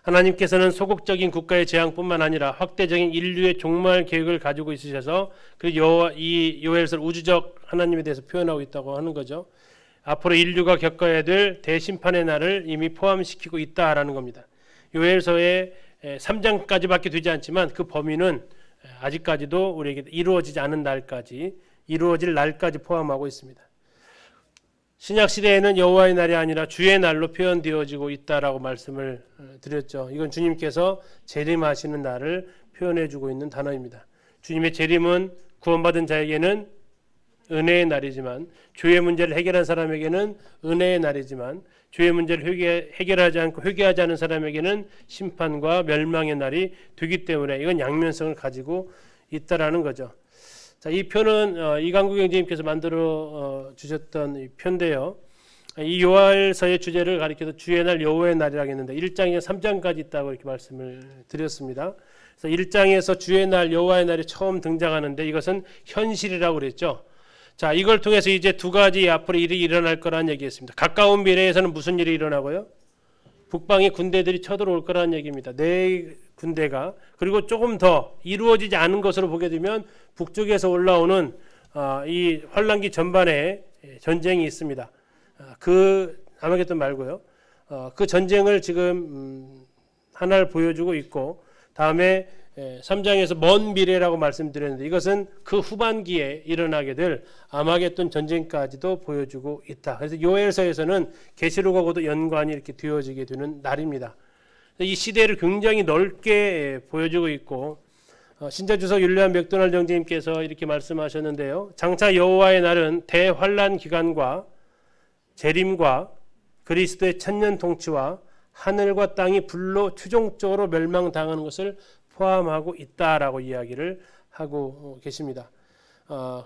하나님께서는 소극적인 국가의 재앙뿐만 아니라 확대적인 인류의 종말 계획을 가지고 있으셔서 이 요엘서를 우주적 하나님에 대해서 표현하고 있다고 하는 거죠. 앞으로 인류가 겪어야 될 대심판의 날을 이미 포함시키고 있다라는 겁니다. 요엘서의 3장까지밖에 되지 않지만 그 범위는 아직까지도 우리에게 이루어지지 않은 날까지, 이루어질 날까지 포함하고 있습니다. 신약 시대에는 여호와의 날이 아니라 주의 날로 표현되어지고 있다라고 말씀을 드렸죠. 이건 주님께서 재림하시는 날을 표현해주고 있는 단어입니다. 주님의 재림은 구원받은 자에게는 은혜의 날이지만, 죄의 문제를 해결한 사람에게는 은혜의 날이지만, 죄의 문제를 해결하지 않고 회개하지 않은 사람에게는 심판과 멸망의 날이 되기 때문에 이건 양면성을 가지고 있다라는 거죠. 자, 이 표는 이강국 형제님께서 만들어 주셨던 이 표인데요. 이 요엘서의 주제를 가리켜서 주의 날 여호와의 날이라고 했는데 1장에서 3장까지 있다고 이렇게 말씀을 드렸습니다. 그래서 1장에서 주의 날 여호와의 날이 처음 등장하는데 이것은 현실이라고 그랬죠. 자, 이걸 통해서 이제 두 가지 앞으로 일이 일어날 거라는 얘기했습니다. 가까운 미래에서는 무슨 일이 일어나고요? 북방의 군대들이 쳐들어올 거라는 얘기입니다. 4군대가. 그리고 조금 더 이루어지지 않은 것으로 보게 되면 북쪽에서 올라오는 이 환란기 전반에 전쟁이 있습니다. 그 아마겟돈 말고요. 그 전쟁을 지금 하나를 보여주고 있고, 다음에 3장에서 먼 미래라고 말씀드렸는데 이것은 그 후반기에 일어나게 될 아마겟돈 전쟁까지도 보여주고 있다. 그래서 요엘서에서는 계시록하고도 연관이 이렇게 되어지게 되는 날입니다. 이 시대를 굉장히 넓게 보여주고 있고, 신자주석 율리안 맥도날드 형제님께서 이렇게 말씀하셨는데요. 장차 여호와의 날은 대환란 기간과 재림과 그리스도의 천년 통치와 하늘과 땅이 불로 최종적으로 멸망당하는 것을 포함하고 있다라고 이야기를 하고 계십니다.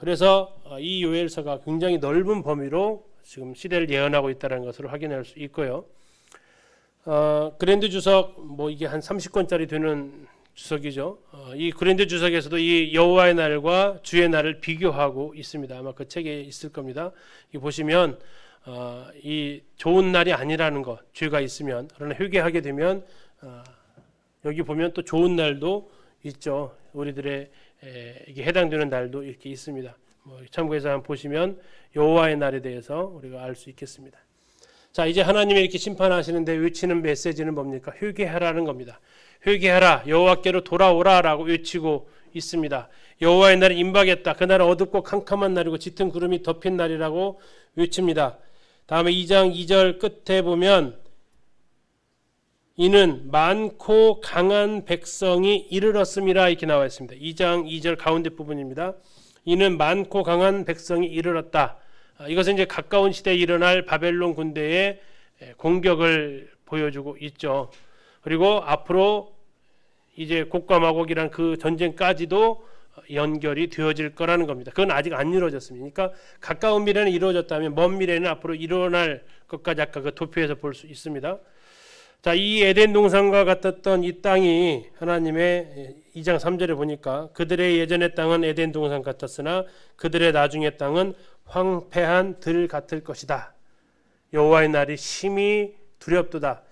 그래서 이 요엘서가 굉장히 넓은 범위로 지금 시대를 예언하고 있다는 것을 확인할 수 있고요. 그랜드 주석 뭐 이게 한 30권짜리 되는 주석이죠. 이 그랜드 주석에서도 이 여호와의 날과 주의 날을 비교하고 있습니다. 아마 그 책에 있을 겁니다. 이 보시면 이 좋은 날이 아니라는 것, 죄가 있으면, 그러나 회개하게 되면 여기 보면 또 좋은 날도 있죠. 우리들의 이게 해당되는 날도 이렇게 있습니다. 참고해서 한번 보시면 여호와의 날에 대해서 우리가 알 수 있겠습니다. 자, 이제 하나님이 이렇게 심판하시는데 외치는 메시지는 뭡니까? 회개하라는 겁니다. 회개하라, 여호와께로 돌아오라라고 외치고 있습니다. 여호와의 날이 임박했다. 그날은 어둡고 캄캄한 날이고 짙은 구름이 덮인 날이라고 외칩니다. 다음에 2장 2절 끝에 보면 이는 많고 강한 백성이 이르렀음이라 이렇게 나와 있습니다. 2장 2절 가운데 부분입니다. 이는 많고 강한 백성이 이르렀다. 이것은 이제 가까운 시대에 일어날 바벨론 군대의 공격을 보여주고 있죠. 그리고 앞으로 이제 곡과 마곡이란 그 전쟁까지도 연결이 되어질 거라는 겁니다. 그건 아직 안 이루어졌습니다. 그러니까 가까운 미래는 이루어졌다면 먼 미래는 앞으로 일어날 것까지 아까 그 도표에서 볼 수 있습니다. 자, 이 에덴 동산과 같았던 이 땅이 하나님의 2장 3절에 보니까 그들의 예전의 땅은 에덴 동산 같았으나 그들의 나중의 땅은 황폐한 들 같을 것이다. 여호와의 날이 심히 두렵도다.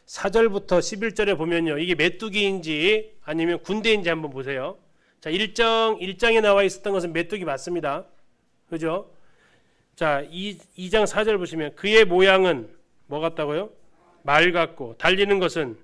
4절부터 11절에 보면요. 이게 메뚜기인지 아니면 군대인지 한번 보세요. 자, 1장에 나와 있었던 것은 메뚜기 맞습니다. 그죠? 자, 2장 4절 보시면 그의 모양은 뭐 같다고요? 말 같고 달리는 것은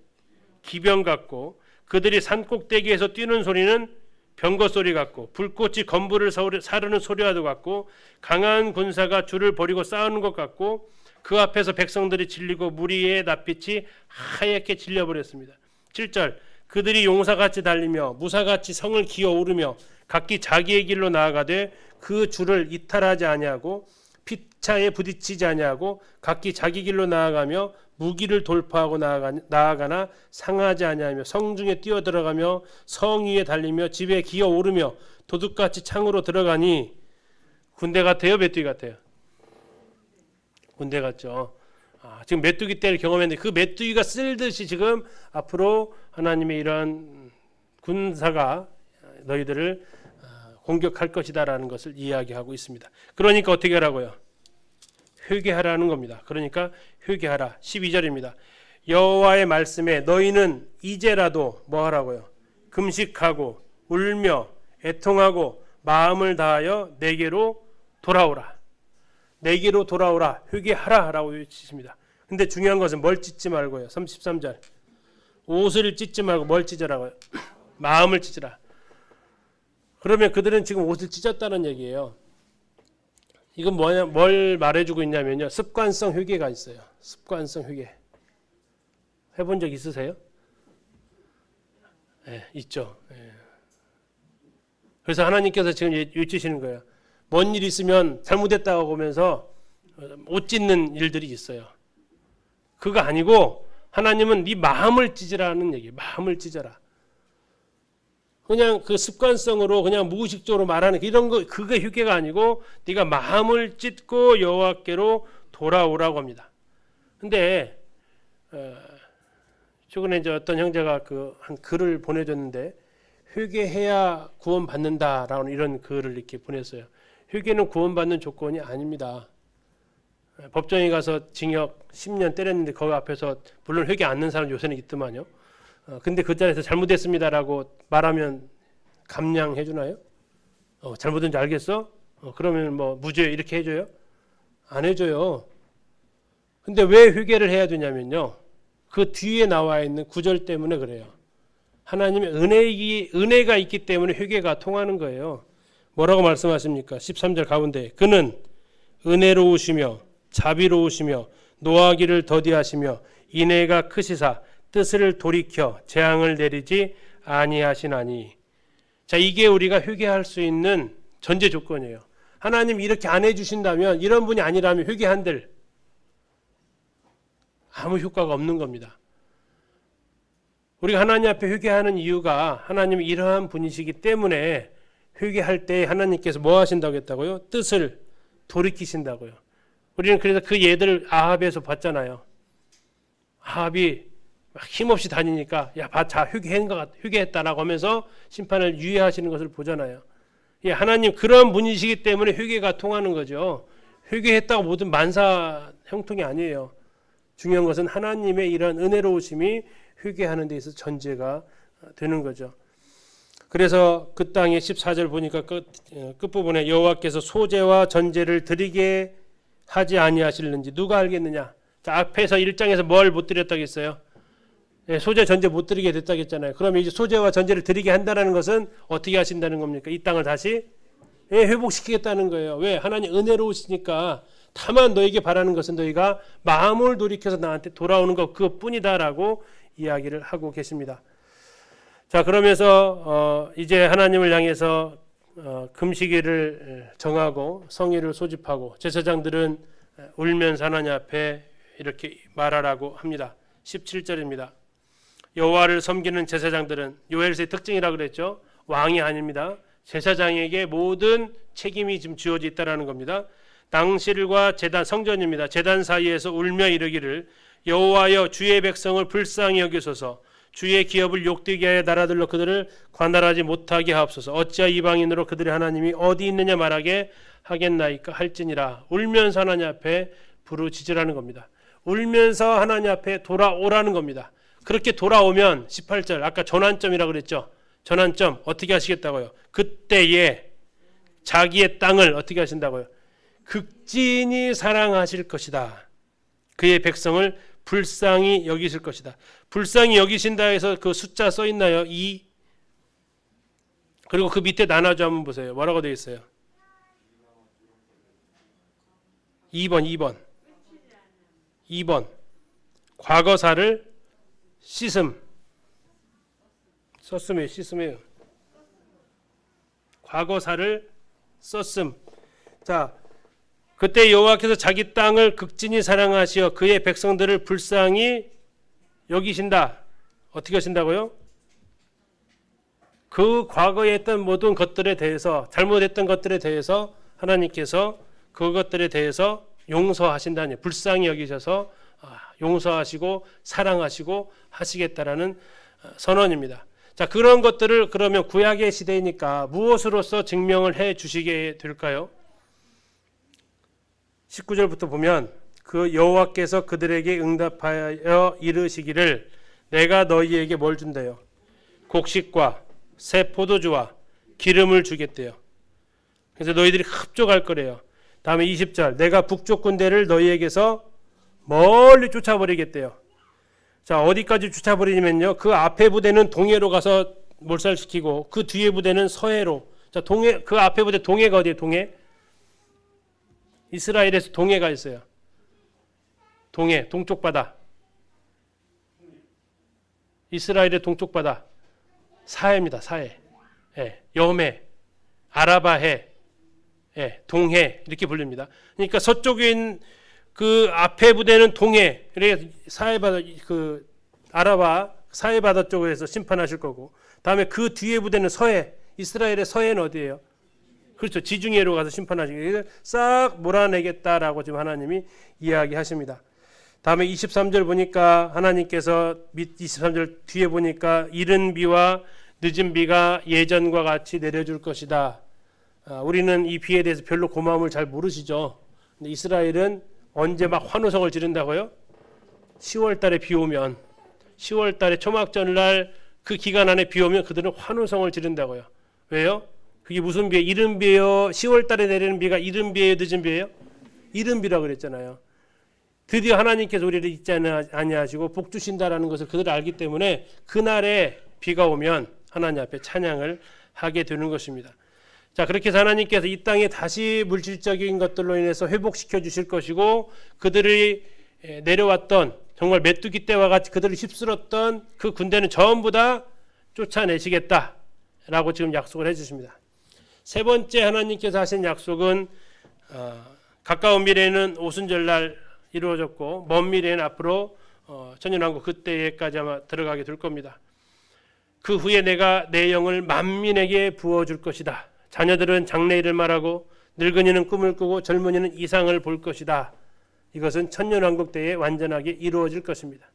기병 같고 그들이 산꼭대기에서 뛰는 소리는 병거 소리 같고 불꽃이 건물을 사르는 소리와도 같고 강한 군사가 줄을 버리고 싸우는 것 같고 그 앞에서 백성들이 질리고 무리의 낯빛이 하얗게 질려버렸습니다. 7절 그들이 용사같이 달리며 무사같이 성을 기어오르며 각기 자기의 길로 나아가되 그 줄을 이탈하지 아니하고 피차에 부딪히지 아니하고 각기 자기 길로 나아가며 무기를 돌파하고 나아가나 상하지 아니하며 성중에 뛰어들어가며 성 위에 달리며 집에 기어오르며 도둑같이 창으로 들어가니 군대 같아요? 메뚜기 같아요? 군대 같죠. 지금 메뚜기 때를 경험했는데 그 메뚜기가 쓸듯이 지금 앞으로 하나님의 이러한 군사가 너희들을 공격할 것이다라는 것을 이야기하고 있습니다. 그러니까 어떻게 하라고요? 회개하라는 겁니다. 그러니까 회개하라. 12절입니다. 여호와의 말씀에 너희는 이제라도 뭐 하라고요? 금식하고 울며 애통하고 마음을 다하여 내게로 돌아오라. 내게로 돌아오라. 회개하라 라고 외치십니다. 근데 중요한 것은 뭘 찢지 말고요. 33절 옷을 찢지 말고 뭘 찢으라고요? 마음을 찢으라. 그러면 그들은 지금 옷을 찢었다는 얘기예요. 이건 뭐냐, 뭘 말해주고 있냐면요. 습관성 회개가 있어요. 습관성 회개. 해본 적 있으세요? 네, 있죠. 네. 그래서 하나님께서 지금 외치시는 거예요. 뭔 일 있으면 잘못했다고 보면서 옷 찢는 일들이 있어요. 그거 아니고 하나님은 네 마음을 찢으라는 얘기예요. 마음을 찢어라. 그냥 그 습관성으로 그냥 무의식적으로 말하는 이런 거 그게 회개가 아니고 네가 마음을 찢고 여호와께로 돌아오라고 합니다. 근데 최근에 이제 어떤 형제가 한 글을 보내줬는데 회개해야 구원받는다라는 이런 글을 이렇게 보냈어요. 회개는 구원받는 조건이 아닙니다. 법정에 가서 징역 10년 때렸는데 거기 앞에서 물론 회개 않는 사람 요새는 있더만요. 근데 그 자리에서 잘못했습니다라고 말하면 감량해 주나요? 잘못된 줄 알겠어? 그러면 뭐 무죄 이렇게 해줘요? 안 해줘요. 근데 왜 회개를 해야 되냐면요. 그 뒤에 나와 있는 구절 때문에 그래요. 하나님의 은혜가 있기 때문에 회개가 통하는 거예요. 뭐라고 말씀하십니까? 13절 가운데 그는 은혜로우시며 자비로우시며 노하기를 더디하시며 인애가 크시사 뜻을 돌이켜 재앙을 내리지 아니하시나니. 자, 이게 우리가 회개할 수 있는 전제 조건이에요. 하나님 이렇게 안 해주신다면, 이런 분이 아니라면 회개한들 아무 효과가 없는 겁니다. 우리가 하나님 앞에 회개하는 이유가 하나님이 이러한 분이시기 때문에 회개할 때 하나님께서 뭐 하신다고 했다고요? 뜻을 돌이키신다고요. 우리는 그래서 그 예들 아합에서 봤잖아요. 아합이 힘없이 다니니까 야, 자 회개했다라고 하면서 심판을 유예하시는 것을 보잖아요. 예, 하나님 그런 분이시기 때문에 회개가 통하는 거죠. 회개했다고 모든 만사 형통이 아니에요. 중요한 것은 하나님의 이런 은혜로우심이 회개하는 데 있어서 전제가 되는 거죠. 그래서 그 땅의 14절 보니까 끝부분에 여호와께서 소제와 전제를 드리게 하지 아니하실는지 누가 알겠느냐. 자, 앞에서 1장에서 뭘 못 드렸다고 했어요? 예, 소제 전제 못 드리게 됐다고 했잖아요. 그러면 이제 소제와 전제를 드리게 한다는 것은 어떻게 하신다는 겁니까? 이 땅을 다시 회복시키겠다는 거예요. 왜? 하나님 은혜로우시니까 다만 너에게 바라는 것은 너희가 마음을 돌이켜서 나한테 돌아오는 것 그것뿐이다라고 이야기를 하고 계십니다. 자, 그러면서 이제 하나님을 향해서 금식일을 정하고 성일을 소집하고 제사장들은 울면서 하나님 앞에 이렇게 말하라고 합니다. 17절입니다. 여호와를 섬기는 제사장들은 요엘서의 특징이라고 그랬죠. 왕이 아닙니다. 제사장에게 모든 책임이 지금 주어져 있다라는 겁니다. 당실과 제단 성전입니다. 제단 사이에서 울며 이르기를 여호와여 주의 백성을 불쌍히 여기소서 주의 기업을 욕되게 하여 나라들로 그들을 관할하지 못하게 하옵소서 어찌하여 이방인으로 그들의 하나님이 어디 있느냐 말하게 하겠나이까 할지니라. 울면서 하나님 앞에 부르짖으라는 겁니다. 울면서 하나님 앞에 돌아오라는 겁니다. 그렇게 돌아오면 18절 아까 전환점이라고 그랬죠. 전환점 어떻게 하시겠다고요? 그때에 자기의 땅을 어떻게 하신다고요? 극진히 사랑하실 것이다. 그의 백성을 불쌍히 여기실 것이다. 불쌍히 여기신다 해서 그 숫자 써 있나요? 2. 그리고 그 밑에 나눠줘 한번 보세요. 뭐라고 되어 있어요? 2번. 과거사를 씻음. 썼음이에요. 씻음이에요. 과거사를 썼음. 자, 그때 여호와께서 자기 땅을 극진히 사랑하시어 그의 백성들을 불쌍히 여기신다. 어떻게 하신다고요? 그 과거에 했던 모든 것들에 대해서 잘못했던 것들에 대해서 하나님께서 그것들에 대해서 용서하신다니 불쌍히 여기셔서 용서하시고 사랑하시고 하시겠다라는 선언입니다. 자, 그런 것들을 그러면 구약의 시대이니까 무엇으로서 증명을 해 주시게 될까요? 19절부터 보면 그 여호와께서 그들에게 응답하여 이르시기를 내가 너희에게 뭘 준대요? 곡식과 새 포도주와 기름을 주겠대요. 그래서 너희들이 흡족할 거래요. 다음에 20절 내가 북쪽 군대를 너희에게서 멀리 쫓아버리겠대요. 자, 어디까지 쫓아버리냐면요. 그 앞에 부대는 동해로 가서 몰살시키고 그 뒤에 부대는 서해로. 자, 동해 그 앞에 부대 동해가 어디예요? 동해. 이스라엘에서 동해가 있어요. 동해, 동쪽 바다. 이스라엘의 동쪽 바다. 사해입니다. 사해. 예, 여매, 아라바해, 예, 동해 이렇게 불립니다. 그러니까 서쪽에 있는 그 앞에 부대는 동해, 그래서 사해 바다 그 아라바 사해 바다 쪽에서 심판하실 거고, 다음에 그 뒤에 부대는 서해. 이스라엘의 서해는 어디예요? 그렇죠. 지중해로 가서 심판하시기 싹 몰아내겠다라고 지금 하나님이 이야기하십니다. 다음에 23절 보니까 하나님께서 23절 뒤에 보니까 이른 비와 늦은 비가 예전과 같이 내려줄 것이다. 우리는 이 비에 대해서 별로 고마움을 잘 모르시죠. 근데 이스라엘은 언제 막 환호성을 지른다고요? 10월 달에 비 오면 10월 달에 초막절날 그 기간 안에 비 오면 그들은 환호성을 지른다고요. 왜요? 그게 무슨 비예요? 이른 비예요? 10월 달에 내리는 비가 이른 비예요? 늦은 비예요? 이른 비라고 그랬잖아요. 드디어 하나님께서 우리를 잊지 아니하시고 복 주신다라는 것을 그들 알기 때문에 그날에 비가 오면 하나님 앞에 찬양을 하게 되는 것입니다. 자, 그렇게 해서 하나님께서 이 땅에 다시 물질적인 것들로 인해서 회복시켜 주실 것이고 그들이 내려왔던 정말 메뚜기 떼와 같이 그들을 휩쓸었던 그 군대는 전부 다 쫓아내시겠다라고 지금 약속을 해주십니다. 세 번째 하나님께서 하신 약속은 가까운 미래에는 오순절날 이루어졌고 먼 미래에는 앞으로 천년왕국 그때까지 아마 들어가게 될 겁니다. 그 후에 내가 내 영을 만민에게 부어줄 것이다. 자녀들은 장래일을 말하고 늙은이는 꿈을 꾸고 젊은이는 이상을 볼 것이다. 이것은 천년왕국 때에 완전하게 이루어질 것입니다.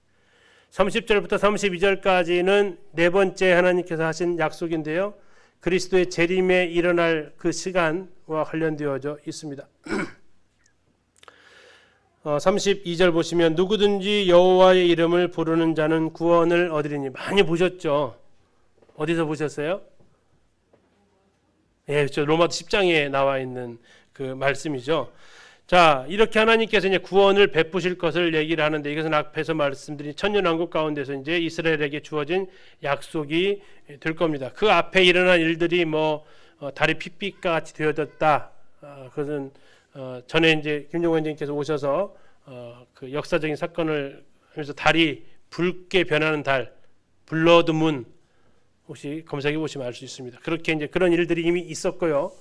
30절부터 32절까지는 네 번째 하나님께서 하신 약속인데요. 그리스도의 재림에 일어날 그 시간과 관련되어져 있습니다. 32절 보시면 누구든지 여호와의 이름을 부르는 자는 구원을 얻으리니. 많이 보셨죠? 어디서 보셨어요? 예, 저 로마서 10장에 나와 있는 그 말씀이죠. 자, 이렇게 하나님께서 이제 구원을 베푸실 것을 얘기를 하는데, 이것은 앞에서 말씀드린 천년왕국 가운데서 이제 이스라엘에게 주어진 약속이 될 겁니다. 그 앞에 일어난 일들이 달이 핏빛과 같이 되어졌다. 그것은 전에 이제 김종원 원장님께서 오셔서 그 역사적인 사건을 하면서 달이 붉게 변하는 달, 블러드 문, 혹시 검색해 보시면 알 수 있습니다. 그렇게 이제 그런 일들이 이미 있었고요.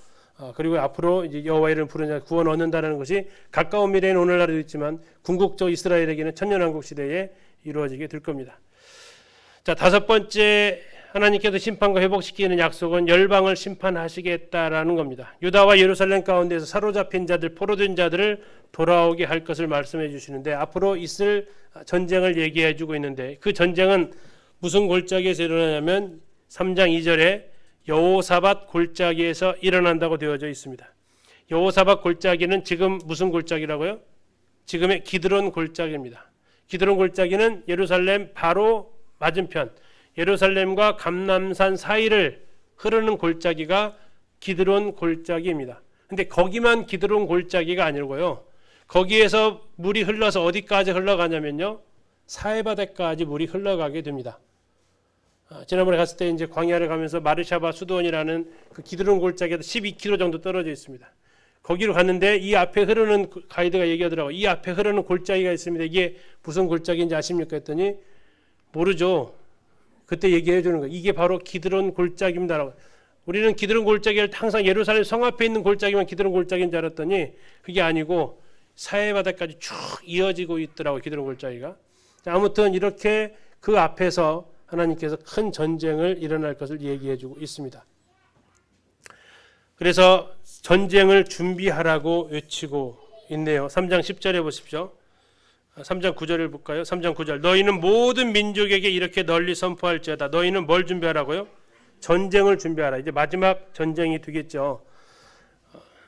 그리고 앞으로 이제 여호와의 이름을 부르는 자 구원 얻는다는 것이 가까운 미래에는 오늘날에도 있지만 궁극적 이스라엘에게는 천년왕국 시대에 이루어지게 될 겁니다. 자, 다섯 번째 하나님께서 심판과 회복시키는 약속은 열방을 심판하시겠다라는 겁니다. 유다와 예루살렘 가운데서 사로잡힌 자들, 포로된 자들을 돌아오게 할 것을 말씀해 주시는데, 앞으로 있을 전쟁을 얘기해 주고 있는데, 그 전쟁은 무슨 골짜기에서 일어나냐면 3장 2절에 여호사밧 골짜기에서 일어난다고 되어져 있습니다. 여호사밧 골짜기는 지금 무슨 골짜기라고요? 지금의 기드론 골짜기입니다. 기드론 골짜기는 예루살렘 바로 맞은편, 예루살렘과 감람산 사이를 흐르는 골짜기가 기드론 골짜기입니다. 근데 거기만 기드론 골짜기가 아니고요. 거기에서 물이 흘러서 어디까지 흘러가냐면요, 사해바다까지 물이 흘러가게 됩니다. 지난번에 갔을 때 이제 광야를 가면서 마르샤바 수도원이라는 그 기드론 골짜기에서 12km 정도 떨어져 있습니다. 거기로 갔는데 이 앞에 흐르는, 가이드가 얘기하더라고요. 이 앞에 흐르는 골짜기가 있습니다. 이게 무슨 골짜기인지 아십니까? 했더니 모르죠. 그때 얘기해 주는 거예요. 이게 바로 기드론 골짜기입니다라고. 우리는 기드론 골짜기를 항상 예루살렘 성 앞에 있는 골짜기만 기드론 골짜기인 줄 알았더니 그게 아니고 사해바다까지 쭉 이어지고 있더라고요. 기드론 골짜기가. 아무튼 이렇게 그 앞에서 하나님께서 큰 전쟁을 일어날 것을 얘기해 주고 있습니다. 그래서 전쟁을 준비하라고 외치고 있네요. 3장 10절에 보십시오. 3장 9절을 볼까요? 3장 9절. 너희는 모든 민족에게 이렇게 널리 선포할지어다. 너희는 뭘 준비하라고요? 전쟁을 준비하라. 이제 마지막 전쟁이 되겠죠.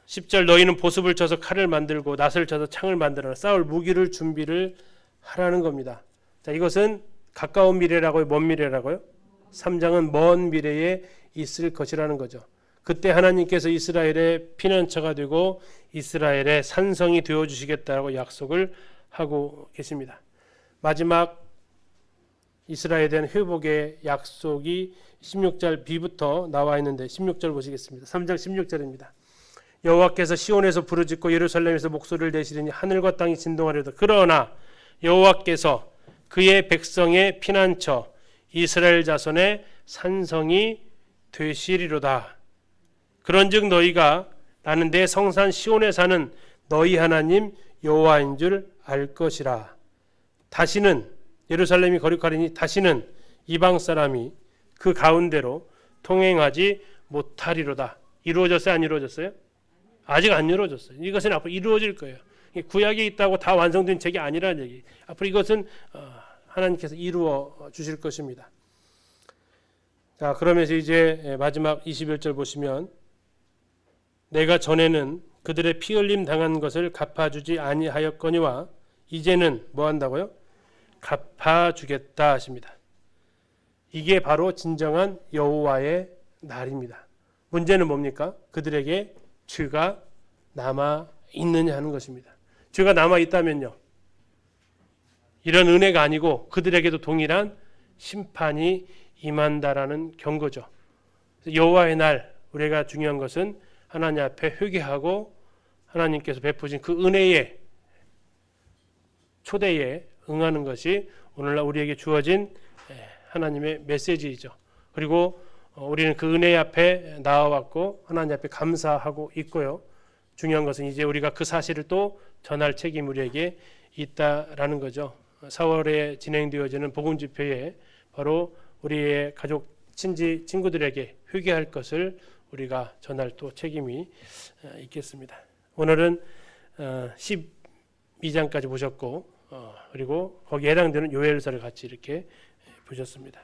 10절. 너희는 보습을 쳐서 칼을 만들고 낫을 쳐서 창을 만들어라. 싸울 무기를 준비를 하라는 겁니다. 자, 이것은 가까운 미래라고요? 먼 미래라고요? 3장은 먼 미래에 있을 것이라는 거죠. 그때 하나님께서 이스라엘의 피난처가 되고 이스라엘의 산성이 되어주시겠다고 약속을 하고 계십니다. 마지막 이스라엘에 대한 회복의 약속이 16절 B부터 나와 있는데 16절 보시겠습니다. 3장 16절입니다. 여호와께서 시온에서 부르짖고 예루살렘에서 목소리를 내시리니 하늘과 땅이 진동하리로다. 그러나 여호와께서 그의 백성의 피난처 이스라엘 자손의 산성이 되시리로다. 그런즉 너희가 나는 내 성산 시온에 사는 너희 하나님 여호와인 줄 알 것이라. 다시는 예루살렘이 거룩하리니 다시는 이방 사람이 그 가운데로 통행하지 못하리로다. 이루어졌어요? 안 이루어졌어요? 아직 안 이루어졌어요. 이것은 앞으로 이루어질 거예요. 구약에 있다고 다 완성된 책이 아니라는 얘기. 앞으로 이것은 하나님께서 이루어 주실 것입니다. 자, 그러면서 이제 마지막 21절 보시면 내가 전에는 그들의 피 흘림 당한 것을 갚아주지 아니하였거니와 이제는 뭐 한다고요? 갚아주겠다 하십니다. 이게 바로 진정한 여호와의 날입니다. 문제는 뭡니까? 그들에게 죄가 남아 있느냐 하는 것입니다. 죄가 남아 있다면요, 이런 은혜가 아니고 그들에게도 동일한 심판이 임한다라는 경고죠. 여호와의 날, 우리가 중요한 것은 하나님 앞에 회개하고 하나님께서 베푸신 그 은혜의 초대에 응하는 것이 오늘날 우리에게 주어진 하나님의 메시지이죠. 그리고 우리는 그 은혜 앞에 나와왔고 하나님 앞에 감사하고 있고요. 중요한 것은 이제 우리가 그 사실을 또 전할 책임 우리에게 있다라는 거죠. 4월에 진행되어지는 복음 집회에 바로 우리의 가족 친지 친구들에게 회개할 것을 우리가 전할 또 책임이 있겠습니다. 오늘은 12장까지 보셨고 그리고 거기에 해당되는 요엘서를 같이 이렇게 보셨습니다.